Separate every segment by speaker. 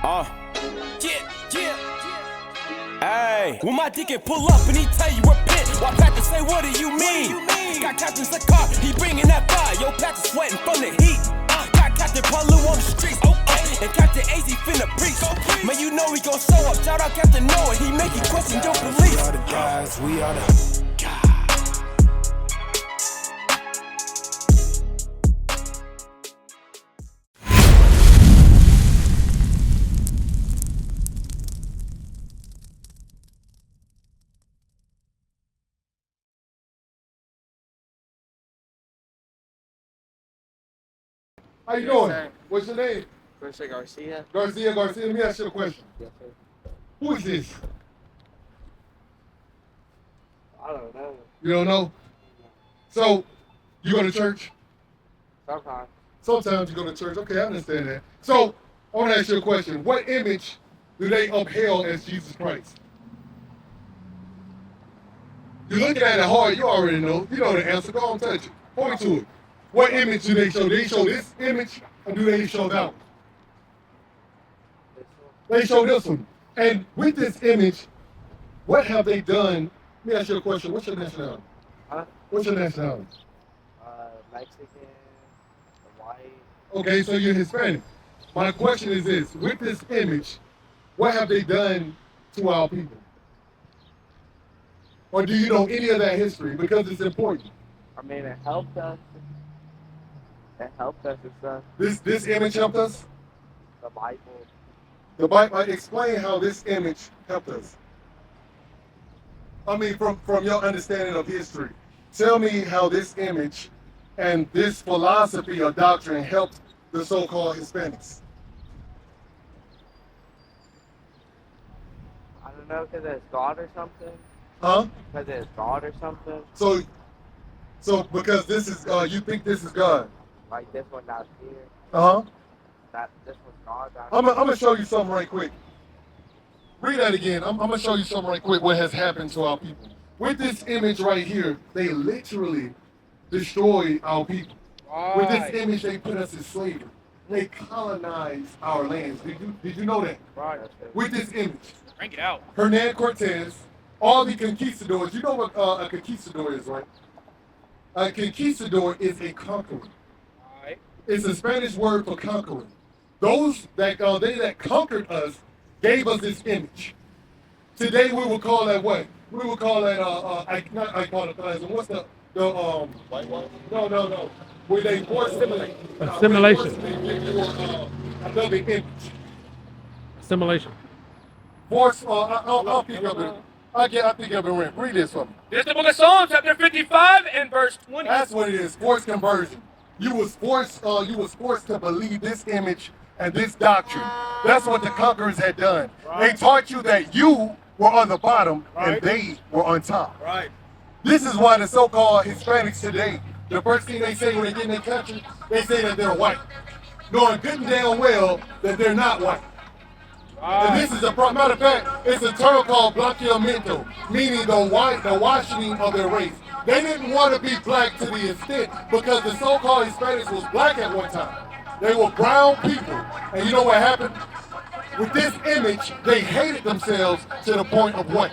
Speaker 1: Yeah. Hey, when my deacon pull up and he tell you repent, why Pastor say, what do you mean? Got Captain Sakar, he bringing that fire. Yo, Pastor sweating from the heat. Got Captain Pallu on the streets, and Captain AZ finna preach. Man, you know he gon' show up. Shout out Captain Noah, he make you question your beliefs.
Speaker 2: We are the guys, we are the guys.
Speaker 3: How you doing? What's your name?
Speaker 4: Garcia.
Speaker 3: Garcia, let me ask you a question.
Speaker 4: Yes, sir.
Speaker 3: Who is this?
Speaker 4: I don't know.
Speaker 3: You don't know? So, you go to church?
Speaker 4: Sometimes.
Speaker 3: Sometimes you go to church. Okay, I understand that. So, I want to ask you a question. What image do they upheld as Jesus Christ? You're looking at it hard. You already know. You know the answer. Go on, touch it. Point to it. What image do they show? Do they show this image or do they show that one? They show this one. And with this image, what have they done? Let me ask you a question. What's your nationality?
Speaker 4: Huh?
Speaker 3: What's your nationality?
Speaker 4: Mexican, white.
Speaker 3: Okay, so you're Hispanic. My question is this. With this image, what have they done to our people? Or do you know any of that history? Because it's important.
Speaker 4: I mean, it helped us. It helped us and stuff.
Speaker 3: This image helped us?
Speaker 4: The Bible.
Speaker 3: The Bible, explain how this image helped us. I mean, from your understanding of history, tell me how this image and this philosophy or doctrine helped the so-called Hispanics.
Speaker 4: I don't know, because it's God or something.
Speaker 3: Huh?
Speaker 4: Because it's God or something.
Speaker 3: So because this is, you think this is God?
Speaker 4: Like this one down here.
Speaker 3: Uh-huh.
Speaker 4: This one's God.
Speaker 3: I'm gonna show you something right quick. Read that again. I'm gonna show you something right quick what has happened to our people. With this image right here, they literally destroyed our people.
Speaker 4: Right.
Speaker 3: With this image, they put us in slavery. They colonized our lands. Did you know that?
Speaker 4: Right.
Speaker 3: With this image.
Speaker 1: Bring it out.
Speaker 3: Hernan Cortez, all the conquistadors. You know what a conquistador is, right? A conquistador is a conqueror. It's a Spanish word for conquering. Those that they that conquered us gave us this image. Today we would call that what? We would call that not iconoclasm. What's the whitewash? No. Where they force assimilate.
Speaker 5: Assimilation.
Speaker 3: They give you another image.
Speaker 5: Assimilation.
Speaker 3: Force. I'll pick up it. I think I've been read. Read this for me.
Speaker 1: This is the book of Psalms, chapter 55 and verse 20.
Speaker 3: That's what it is. Forced conversion. You was forced to believe this image and this doctrine. That's what the conquerors had done. Right. They taught you that you were on the bottom and they were on top.
Speaker 1: Right.
Speaker 3: This is why the so-called Hispanics today, the first thing they say when they get in their country, they say that they're white, knowing good and damn well that they're not white. Right. And this is matter of fact, it's a term called blanqueamiento, meaning the washing of their race. They didn't want to be black to the extent because the so-called Hispanics was black at one time. They were brown people. And you know what happened? With this image, they hated themselves to the point of what?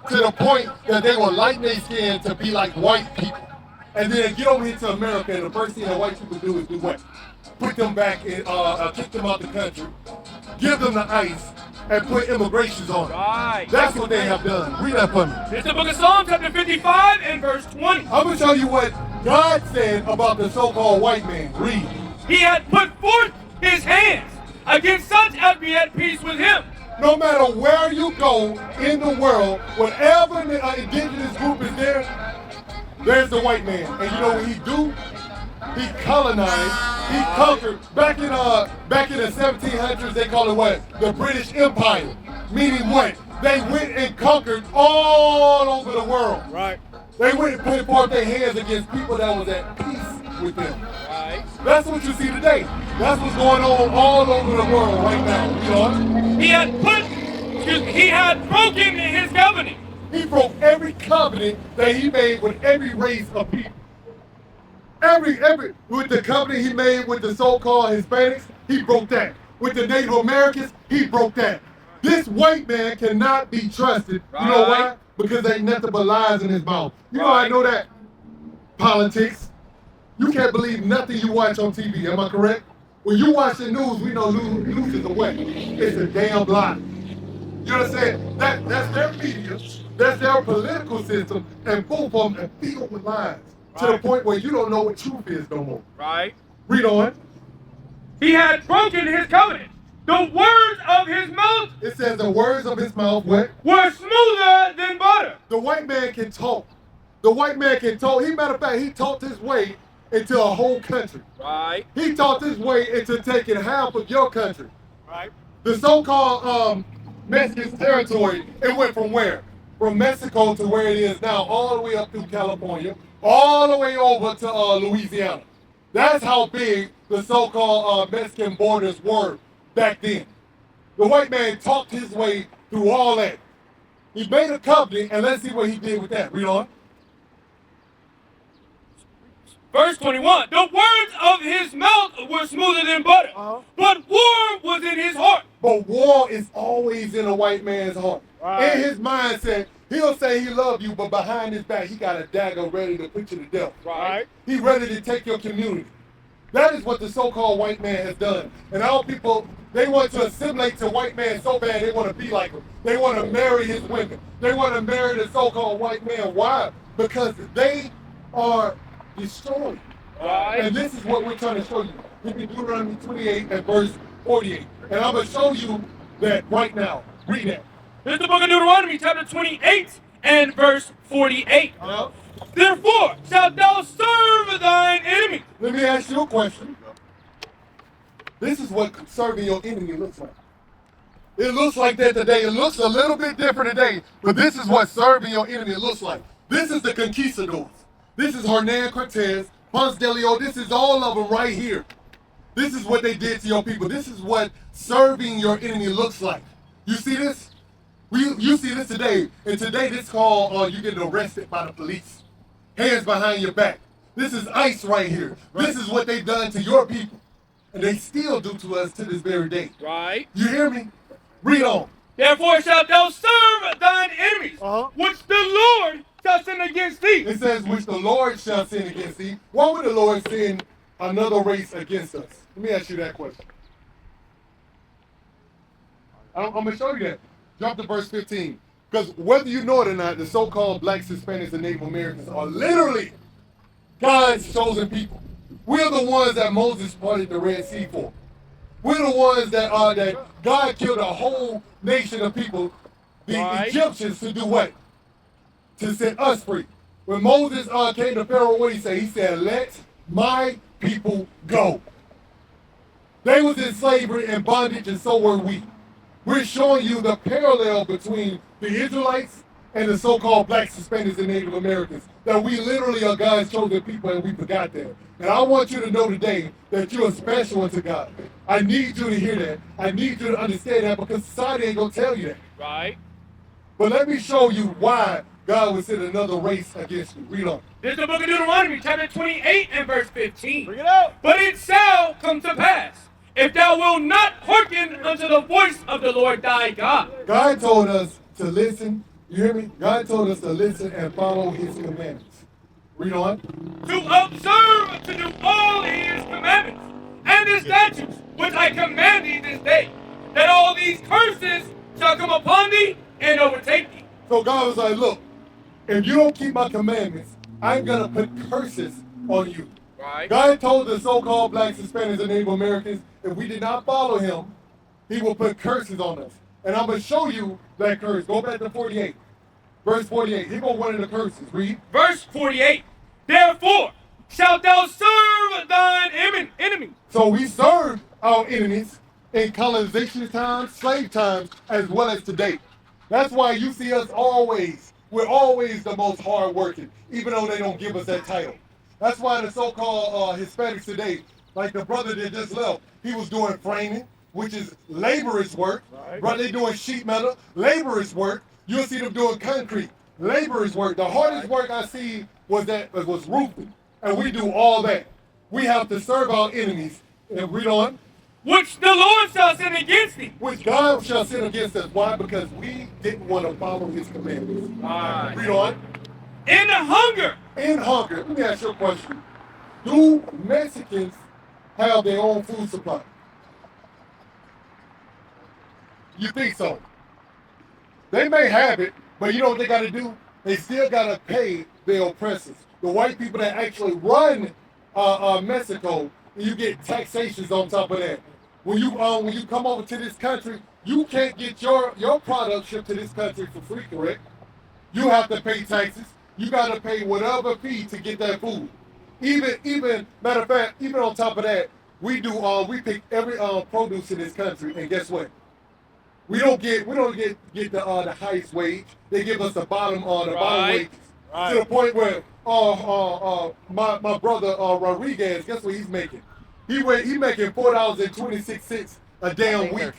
Speaker 3: To the point that they would lighten their skin to be like white people. And then get over here to America, and the first thing that white people do is do what? Put them back and kick them out the country, give them the ice, and put immigrations on them.
Speaker 1: Right.
Speaker 3: That's what they have done. Read that for me.
Speaker 1: This is the book of Psalms, chapter 55 and verse 20.
Speaker 3: I'm going to show you what God said about the so-called white man. Read.
Speaker 1: He had put forth his hands against such as be at peace with him.
Speaker 3: No matter where you go in the world, whatever indigenous group is there, there's the white man. And you know what he do? He colonized, he conquered. Back in the 1700s, they call it what? The British Empire. Meaning what? They went and conquered all over the world.
Speaker 1: Right.
Speaker 3: They went and put forth their hands against people that was at peace with them.
Speaker 1: Right.
Speaker 3: That's what you see today. That's what's going on all over the world right now. You know?
Speaker 1: He had broken his covenant.
Speaker 3: He broke every covenant that he made with every race of people. Every with the covenant he made with the so-called Hispanics, he broke that. with the Native Americans, he broke that. This white man cannot be trusted. You know why? Because ain't nothing but lies in his mouth. You know how I know that? Politics. You can't believe nothing you watch on TV, am I correct? When you watch the news, we know news is a what? It's a damn lie. You understand? That's their media, that's their political system, and both of them are filled with lies. To the point where you don't know what truth is no more.
Speaker 6: Right.
Speaker 3: Read on.
Speaker 6: He had broken his covenant. The words of his mouth
Speaker 3: It says the words of his mouth, what?
Speaker 6: were smoother than butter.
Speaker 3: The white man can talk. The white man can talk. Matter of fact, he talked his way into a whole country.
Speaker 6: Right.
Speaker 3: He talked his way into taking half of your country.
Speaker 6: Right.
Speaker 3: The so-called Mexican territory, it went from where? From Mexico to where it is now, all the way up through California, all the way over to Louisiana. That's how big the so-called Mexican borders were back then. The white man talked his way through all that. He made a covenant, and let's see what he did with that. Read on.
Speaker 6: Verse 21. The words of his mouth were smoother than butter, but war was in his heart.
Speaker 3: But war is always in a white man's heart.
Speaker 6: Right.
Speaker 3: In his mindset, he'll say he loves you, but behind his back, he got a dagger ready to put you to death.
Speaker 6: Right.
Speaker 3: He's ready to take your community. That is what the so-called white man has done. And our people, they want to assimilate to white man so bad they want to be like him. They want to marry his women. They want to marry the so-called white man. Why? Because they are destroyed.
Speaker 6: Right.
Speaker 3: And this is what we're trying to show you. Look at Deuteronomy 28 and verse 48. And I'm going to show you that right now. Read that.
Speaker 6: This is the book of Deuteronomy, chapter 28 and verse 48. Therefore shalt thou serve thine enemy.
Speaker 3: Let me ask you a question. This is what serving your enemy looks like. It looks like that today. It looks a little bit different today, but this is what serving your enemy looks like. This is the conquistadors. This is Hernan Cortez, Ponce de Leon. This is all of them right here. This is what they did to your people. This is what serving your enemy looks like. You see this? You see this today. And today this called you getting arrested by the police. Hands behind your back. This is ICE right here. This is what they've done to your people. And they still do to us to this very day.
Speaker 6: Right.
Speaker 3: You hear me? Read on.
Speaker 6: Therefore shalt thou serve thine enemies, which the Lord shall send against thee.
Speaker 3: It says, which the Lord shall send against thee. Why would the Lord send another race against us? Let me ask you that question. I'm going to show you that. Jump to verse 15. Because whether you know it or not, the so-called blacks, Hispanics, and Native Americans are literally God's chosen people. We're the ones that Moses parted the Red Sea for. We're the ones that God killed a whole nation of people, the Egyptians, to do what? To set us free. When Moses came to Pharaoh, what did he say? He said, let my people go. They was in slavery and bondage, and so were we. We're showing you the parallel between the Israelites and the so-called blacks, Hispanics, and Native Americans. That we literally are God's chosen people, and we forgot that. And I want you to know today that you're special unto God. I need you to hear that. I need you to understand that, because society ain't going to tell you that.
Speaker 6: Right.
Speaker 3: But let me show you why God would send another race against you. Read on.
Speaker 6: This is the book of Deuteronomy, chapter 28 and verse 15.
Speaker 1: Bring it out.
Speaker 6: But it shall come to pass, if thou wilt not hearken unto the voice of the Lord thy God.
Speaker 3: God told us to listen. You hear me? God told us to listen and follow his commandments. Read on.
Speaker 6: To observe to do all his commandments and his statutes, which I command thee this day, that all these curses shall come upon thee and overtake thee.
Speaker 3: So God was like, look, if you don't keep my commandments, I'm going to put curses on you.
Speaker 6: Right.
Speaker 3: God told the so-called blacks, Hispanics, and Native Americans, if we did not follow him, he will put curses on us. And I'm going to show you that curse. Go back to 48. Verse 48. Here go one of the curses. Read.
Speaker 6: Verse 48. Therefore shalt thou serve thine enemy.
Speaker 3: So we served our enemies in colonization times, slave times, as well as today. That's why you see us always. We're always the most hardworking, even though they don't give us that title. That's why the so-called Hispanics today, like the brother that just left, he was doing framing, which is laborers' work. Right? They're doing sheet metal, laborers' work. You'll see them doing concrete, laborers' work. The hardest work I see was roofing, and we do all that. We have to serve our enemies. And read on.
Speaker 6: which the Lord shall send against thee.
Speaker 3: Which God shall send against us. Why? Because we didn't want to follow his commandments. Read on.
Speaker 6: In hunger.
Speaker 3: In hunger. Let me ask you a question. Do Mexicans have their own food supply? You think so? They may have it, but you know what they got to do? They still got to pay their oppressors. The white people that actually run Mexico, you get taxations on top of that. When you come over to this country, you can't get your product shipped to this country for free, correct? You have to pay taxes. You got to pay whatever fee to get that food. Even matter of fact, even on top of that, we pick every produce in this country, and guess what? We don't get the highest wage. They give us the bottom wages. To the point where my brother Rodriguez, guess what he's making? He making $4.26 a damn week.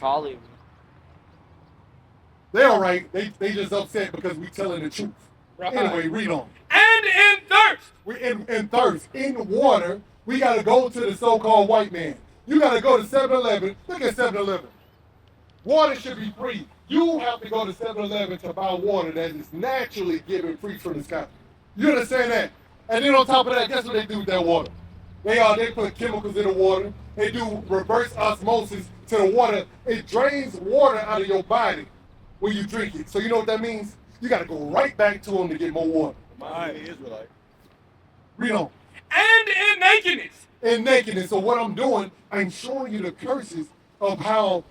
Speaker 3: They're all right. They just upset because we telling the truth. Right. Anyway, read on.
Speaker 6: And in thirst.
Speaker 3: We in thirst. In water, we got to go to the so-called white man. You got to go to 7-Eleven. Look at 7-Eleven. Water should be free. You have to go to 7-Eleven to buy water that is naturally given free from the sky. You understand that? And then on top of that, guess what they do with that water? They put chemicals in the water. They do reverse osmosis to the water. It drains water out of your body when you drink it. So you know what that means? You got to go right back to them to get more water.
Speaker 7: My Israelite.
Speaker 3: Read on.
Speaker 6: And in nakedness.
Speaker 3: In nakedness. So what I'm doing, I'm showing you the curses of how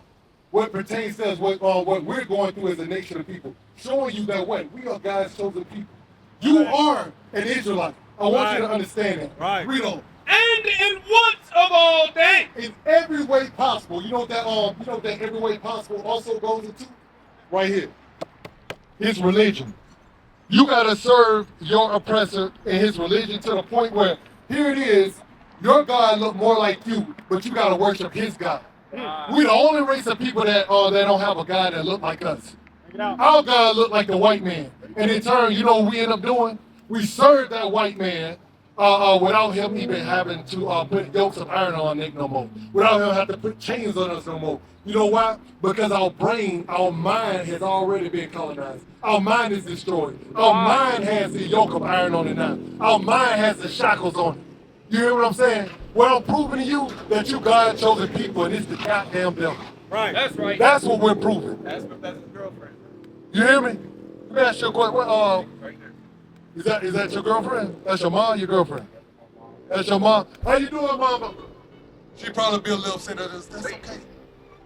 Speaker 3: what pertains to us, what we're going through as a nation of people. Showing you that what? We are God's chosen people. You are an Israelite. I want you to understand that.
Speaker 7: Right.
Speaker 3: Read on.
Speaker 6: And in wants of all things.
Speaker 3: In every way possible. You know what that every way possible also goes into? Right here. His religion. You gotta serve your oppressor in his religion to the point where here it is, your God look more like you, but you gotta worship his God. We're the only race of people that don't have a God that look like us. Our God look like the white man. And in turn, you know what we end up doing? We serve that white man without him even having to put yokes of iron on our neck no more. Without him having to put chains on us no more. You know why? Because our mind has already been colonized. Our mind is destroyed. Our mind has the yoke of iron on it now. Our mind has the shackles on it. You hear what I'm saying? Well, I'm proving to you that you God chosen people and it's the goddamn devil.
Speaker 7: Right.
Speaker 6: That's right.
Speaker 3: That's what we're proving.
Speaker 7: That's his girlfriend.
Speaker 3: You hear me? Let me ask you a question. Is that your girlfriend? That's your mom or your girlfriend? That's your mom. How you doing, mama? She probably be a little upset at us. That's okay.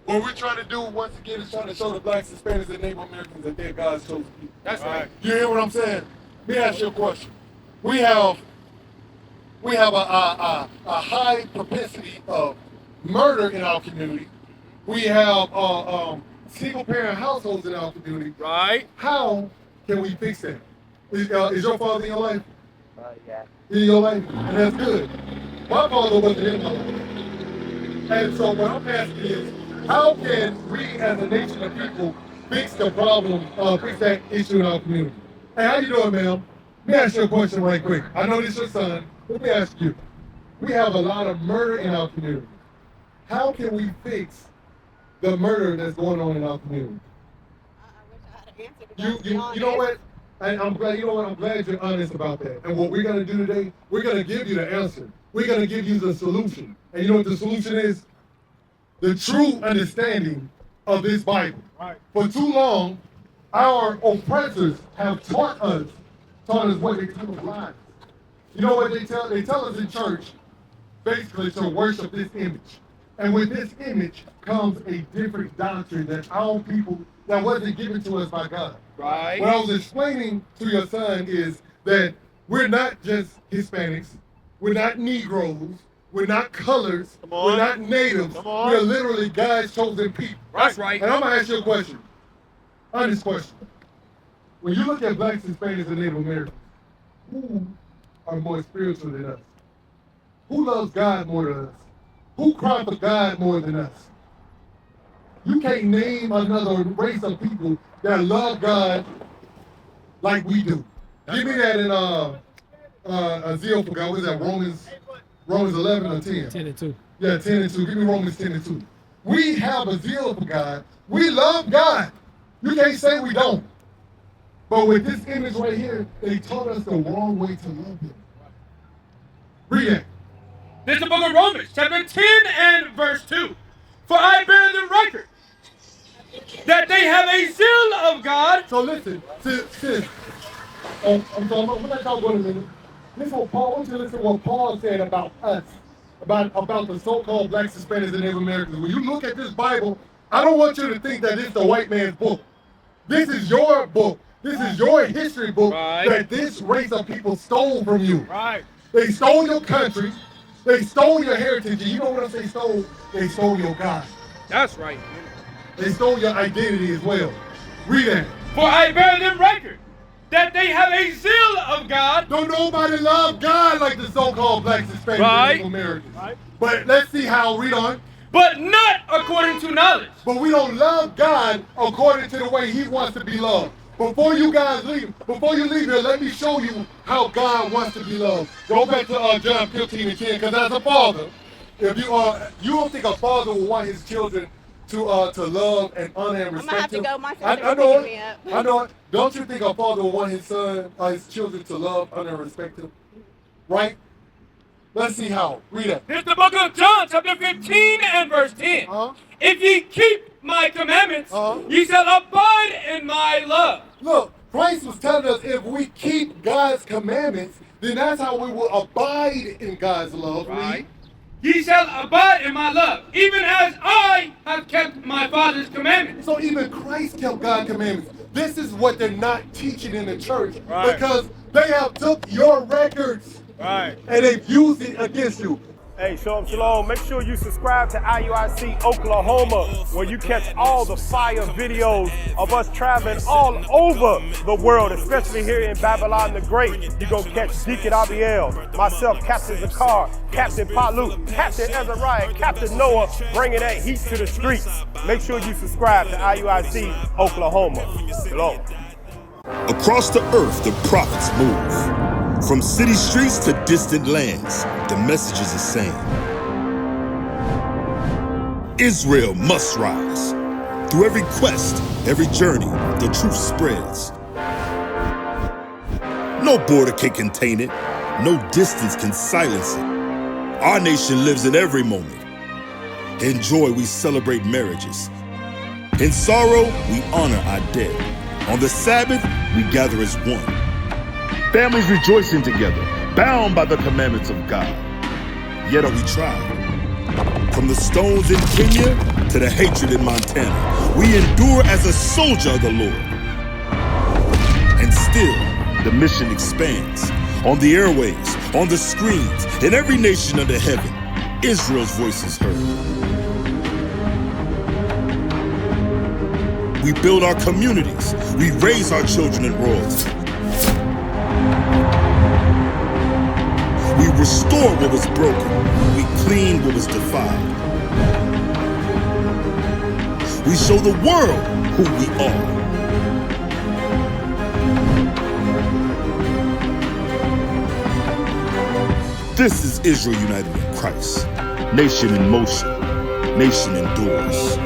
Speaker 3: What we're trying to do, once again, is trying to show the blacks, Hispanics, and Native Americans that they're God's chosen people.
Speaker 6: That's right.
Speaker 3: You hear what I'm saying? Let me ask you a question. We have a high propensity of murder in our community. We have single-parent households in our community.
Speaker 6: Right.
Speaker 3: How can we fix that? Is your father in your life?
Speaker 4: Yeah.
Speaker 3: In your life? And that's good. My father wasn't in my life. And so what I'm asking is, how can we as a nation of people fix the problem, fix that issue in our community? Hey, how you doing, ma'am? Let me ask you a question right quick. I know this is your son. Let me ask you. We have a lot of murder in our community. How can we fix the murder that's going on in our community?
Speaker 8: I wish I had an answer to that.
Speaker 3: You know what? I'm glad you're honest about that. And what we're gonna do today, we're gonna give you the answer. We're gonna give you the solution. And you know what the solution is? The true understanding of this Bible.
Speaker 7: Right.
Speaker 3: For too long, our oppressors have taught us what they tell us lies. You know what they tell? They tell us in church, basically, to worship this image. And with this image comes a different doctrine that our people, that wasn't given to us by God.
Speaker 6: Right.
Speaker 3: What I was explaining to your son is that we're not just Hispanics, we're not Negroes, we're not colors, we're not natives, we're literally God's chosen people.
Speaker 6: That's right.
Speaker 3: And I'm gonna ask you a question. Honest question. When you look at blacks, Hispanics, and Native Americans, who are more spiritual than us? Who loves God more than us? Who cries for God more than us? You can't name another race of people that love God like we do. Give me that in forgot. What is that? Romans 11 or 10?
Speaker 5: 10 and 2.
Speaker 3: Yeah, 10 and 2. Give me Romans 10 and 2. We have a zeal for God. We love God. You can't say we don't. But with this image right here, they taught us the wrong way to love Him. Read it.
Speaker 6: This is the book of Romans, chapter 10 and verse 2. For I bear them record that they have a zeal of God.
Speaker 3: So listen, sis. I'm not talking about a minute. Listen what Paul, I want you to listen to what Paul said about us, about the so-called blacks, Hispanics, and Native Americans. When you look at this Bible, I don't want you to think that it's the white man's book. This is your book. This is your history book that this race of people stole from you.
Speaker 6: Right.
Speaker 3: They stole your country. They stole your heritage. And you know what else they stole? They stole your God.
Speaker 6: That's right.
Speaker 3: They stole your identity as well. Read that.
Speaker 6: For I bear them record that they have a zeal of God.
Speaker 3: Don't nobody love God like the so-called blacks, Hispanics, and Native Americans. Right. But let's see how, read on.
Speaker 6: But not according to knowledge.
Speaker 3: But we don't love God according to the way He wants to be loved. Before you leave here, let me show you how God wants to be loved. Go back to John 15 and 10, because as a father, if you don't think a father will want his children to love and honor and respect him.
Speaker 8: I'm gonna have to go. My sister's
Speaker 3: I know
Speaker 8: picking me up.
Speaker 3: I know it. Don't you think a father will want his children to love, honor, and respect him? Right? Let's see how. Read it.
Speaker 6: This is the book of John, chapter 15 and verse 10. If ye keep my commandments, ye shall abide in my love.
Speaker 3: Look, Christ was telling us if we keep God's commandments, then that's how we will abide in God's love.
Speaker 6: Right. Ye shall abide in my love, even as I have kept my Father's commandments.
Speaker 3: So even Christ kept God's commandments. This is what they're not teaching in the church because they have took your records and they've used it against you.
Speaker 9: Hey, Shalom, Shalom. Make sure you subscribe to IUIC Oklahoma, where you catch all the fire videos of us traveling all over the world, especially here in Babylon the Great. You're going to catch Deacon Abiel, myself, Captain Zakar, Captain Pallu, Captain Ezariah, Captain Noah, bringing that heat to the streets. Make sure you subscribe to IUIC Oklahoma. Shalom.
Speaker 10: Across the earth, the prophets move. From city streets to distant lands, the message is the same. Israel must rise. Through every quest, every journey, the truth spreads. No border can contain it. No distance can silence it. Our nation lives in every moment. In joy, we celebrate marriages. In sorrow, we honor our dead. On the Sabbath, we gather as one. Families rejoicing together, bound by the commandments of God. Yet are we tried. From the stones in Kenya to the hatred in Montana, we endure as a soldier of the Lord. And still, the mission expands. On the airwaves, on the screens, in every nation under heaven, Israel's voice is heard. We build our communities. We raise our children in royalty. We restore what was broken. We clean what was defiled. We show the world who we are. This is Israel united in Christ. Nation in motion. Nation endures.